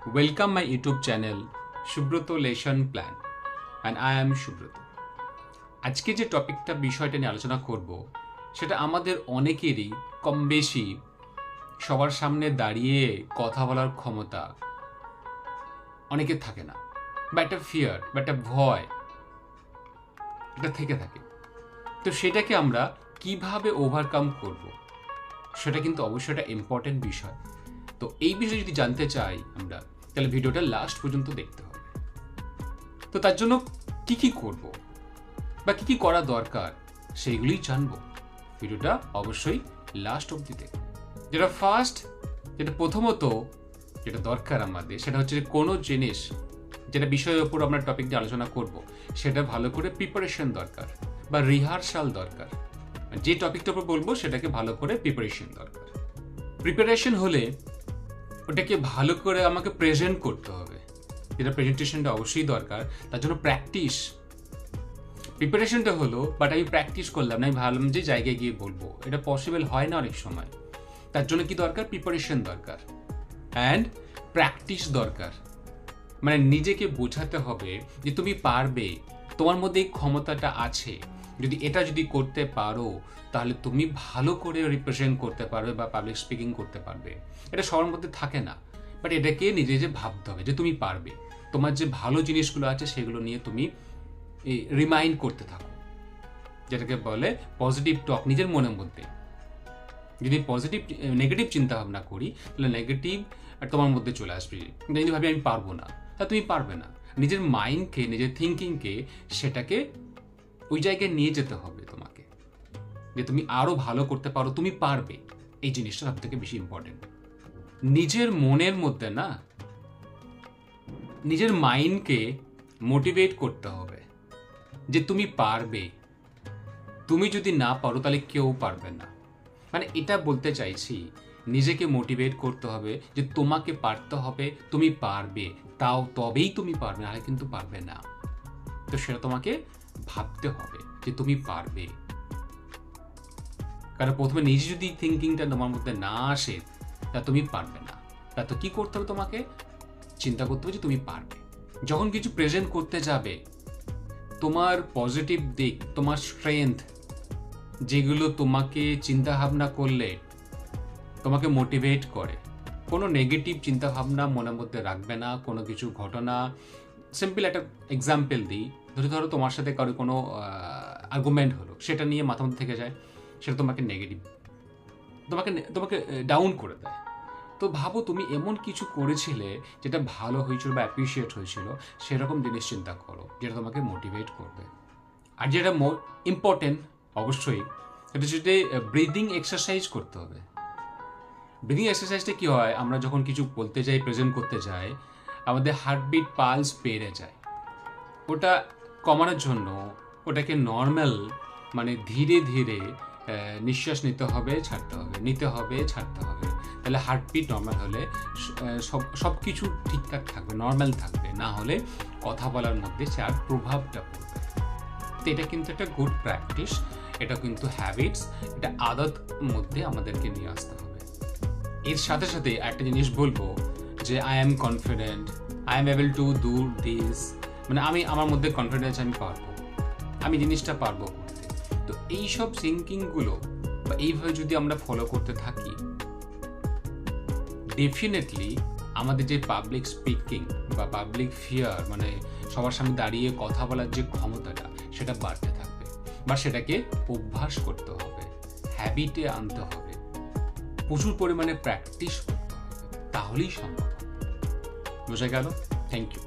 Welcome my YouTube channel Subroto Lesson Plan and I am Subroto. আজকে যে টপিকটা বিষয়টা নিয়ে আলোচনা করব সেটা আমাদের অনেকেরই কম বেশি সবার সামনে দাঁড়িয়ে কথা বলার ক্ষমতা অনেকের থাকে না, বা একটা ফিয়ার বা একটা ভয় এটা থেকে থাকে। তো সেটাকে আমরা কিভাবে ওভারকাম করব সেটা কিন্তু অবশ্যই একটা ইম্পর্টেন্ট বিষয়। তো এই বিষয়ে যদি জানতে চাই আমরা, তাহলে ভিডিওটা লাস্ট পর্যন্ত দেখতে হবে। তো তার জন্য কি করব বা কি করা দরকার সেইগুলোই জানবো। ভিডিওটা অবশ্যই লাস্ট অবধি দেখো। যেটা প্রথমত যেটা দরকার আমাদের, সেটা হচ্ছে কোনো জিনিস যেটা বিষয়ের ওপর আমরা টপিক দিয়ে আলোচনা করব সেটা ভালো করে প্রিপারেশন দরকার বা রিহার্সাল দরকার। যে টপিকটার উপর বলবো সেটাকে ভালো করে প্রিপারেশন দরকার। প্রিপারেশন হলে ওটাকে ভালো করে আমাকে প্রেজেন্ট করতে হবে, যেটা প্রেজেন্টেশনটা অবশ্যই দরকার। তার জন্য প্র্যাকটিস। প্রিপারেশনটা হলো বাট আমি প্র্যাকটিস করলাম না, আমি ভাবলাম যে জায়গায় গিয়ে বলবো, এটা পসিবল হয় না অনেক সময়। তার জন্য কি দরকার? প্রিপারেশন দরকার অ্যান্ড প্র্যাকটিস দরকার। মানে নিজেকে বোঝাতে হবে যে তুমি পারবে, তোমার মধ্যে এই ক্ষমতাটা আছে। যদি করতে পারো তাহলে তুমি ভালো করে রিপ্রেজেন্ট করতে পারবে বা পাবলিক স্পিকিং করতে পারবে। এটা সবার মধ্যে থাকে না, বাট এটাকে নিজে ভাবতে হবে যে তুমি পারবে। তোমার যে ভালো জিনিসগুলো আছে সেগুলো নিয়ে তুমি রিমাইন্ড করতে থাকো, যেটাকে বলে পজিটিভ টক নিজের মনের মধ্যে। যদি নেগেটিভ চিন্তা ভাবনা করি তাহলে নেগেটিভ তোমার মধ্যে চলে আসবে। যদি ভাবি আমি পারবো না, তা তুমি পারবে না। নিজের মাইন্ডকে, নিজের থিঙ্কিংকে সেটাকে ওই জায়গায় নিয়ে যেতে হবে তোমাকে, যে তুমি আরো ভালো করতে পারো, তুমি পারবে। এই জিনিসটা সব থেকে বেশি ইম্পর্টেন্ট। নিজের মনের মধ্যে না, নিজের মাইন্ডকে মোটিভেট করতে হবে যে তুমি পারবে। তুমি যদি না পারো তাহলে কেউ পারবে না। মানে এটা বলতে চাইছি, নিজেকে মোটিভেট করতে হবে যে তোমাকে পারতে হবে, তুমি পারবে, তবেই তুমি পারবে, নাহলে কিন্তু পারবে না। তো সেটা তোমাকে ভাবতে হবে যে তুমি পারবে। কারণ প্রথমে নিজে যদি থিঙ্কিংটা তোমার মধ্যে না আসে তা তুমি পারবে না। তা তো কি করতে হবে? তোমাকে চিন্তা করতে হবে যে তুমি পারবে। যখন কিছু প্রেজেন্ট করতে যাবে, তোমার পজিটিভ দিক, তোমার স্ট্রেংথ, যেগুলো তোমাকে চিন্তা ভাবনা করলে তোমাকে মোটিভেট করে, কোনো নেগেটিভ চিন্তা ভাবনা মনের মধ্যে রাখবে না। কোনো কিছু ঘটনা, সিম্পল একটা এক্সাম্পল দিই, ধরো তোমার সাথে কারো কোনো আর্গুমেন্ট হলো, সেটা নিয়ে মাথার মধ্যে থেকে যায়, সেটা তোমাকে নেগেটিভ, তোমাকে ডাউন করে দেয়। তো ভাবো তুমি এমন কিছু করেছিলে যেটা ভালো হয়েছিল বা অ্যাপ্রিসিয়েট হয়েছিল, সেরকম জিনিস চিন্তা করো যেটা তোমাকে মোটিভেট করবে। আর যেটা ইম্পর্টেন্ট অবশ্যই, সেটা হচ্ছে ব্রিদিং এক্সারসাইজ করতে হবে। ব্রিদিং এক্সারসাইজটা কি হয়, আমরা যখন কিছু বলতে যাই, প্রেজেন্ট করতে যাই, আমাদের হার্টবিট, পালস বেড়ে যায়। ওটা কমানোর জন্য ওটাকে নর্মাল, মানে ধীরে ধীরে নিঃশ্বাস নিতে হবে, ছাড়তে হবে, নিতে হবে, ছাড়তে হবে। তাহলে হার্টবিট নর্মাল হলে সব কিছু ঠিকঠাক থাকবে, নর্মাল থাকবে। না হলে কথা বলার মধ্যে যার প্রভাবটা পড়বে। তো এটা কিন্তু একটা গুড প্র্যাকটিস, এটা কিন্তু হ্যাবিটস, এটা আদত মধ্যে আমাদেরকে নিয়ে আসতে হবে। এর সাথে সাথে একটা জিনিস বলবো যে I am confident, I am able to do this. মানে আমার মধ্যে কনফিডেন্স, আমি পারবো, আমি জিনিসটা পারবো করতে। তো এইসব থিঙ্কিংগুলো বা এইভাবে যদি আমরা ফলো করতে থাকি, ডেফিনেটলি আমাদের যে পাবলিক স্পিকিং বা পাবলিক ফিয়ার, মানে সবার সামনে দাঁড়িয়ে কথা বলার যে ক্ষমতাটা, সেটা বাড়তে থাকবে। বা সেটাকে অভ্যাস করতে হবে, হ্যাবিটে আনতে হবে, প্রচুর পরিমাণে প্র্যাকটিস করতে হবে, তাহলেই সম্ভব। বোঝা গেল? Thank you.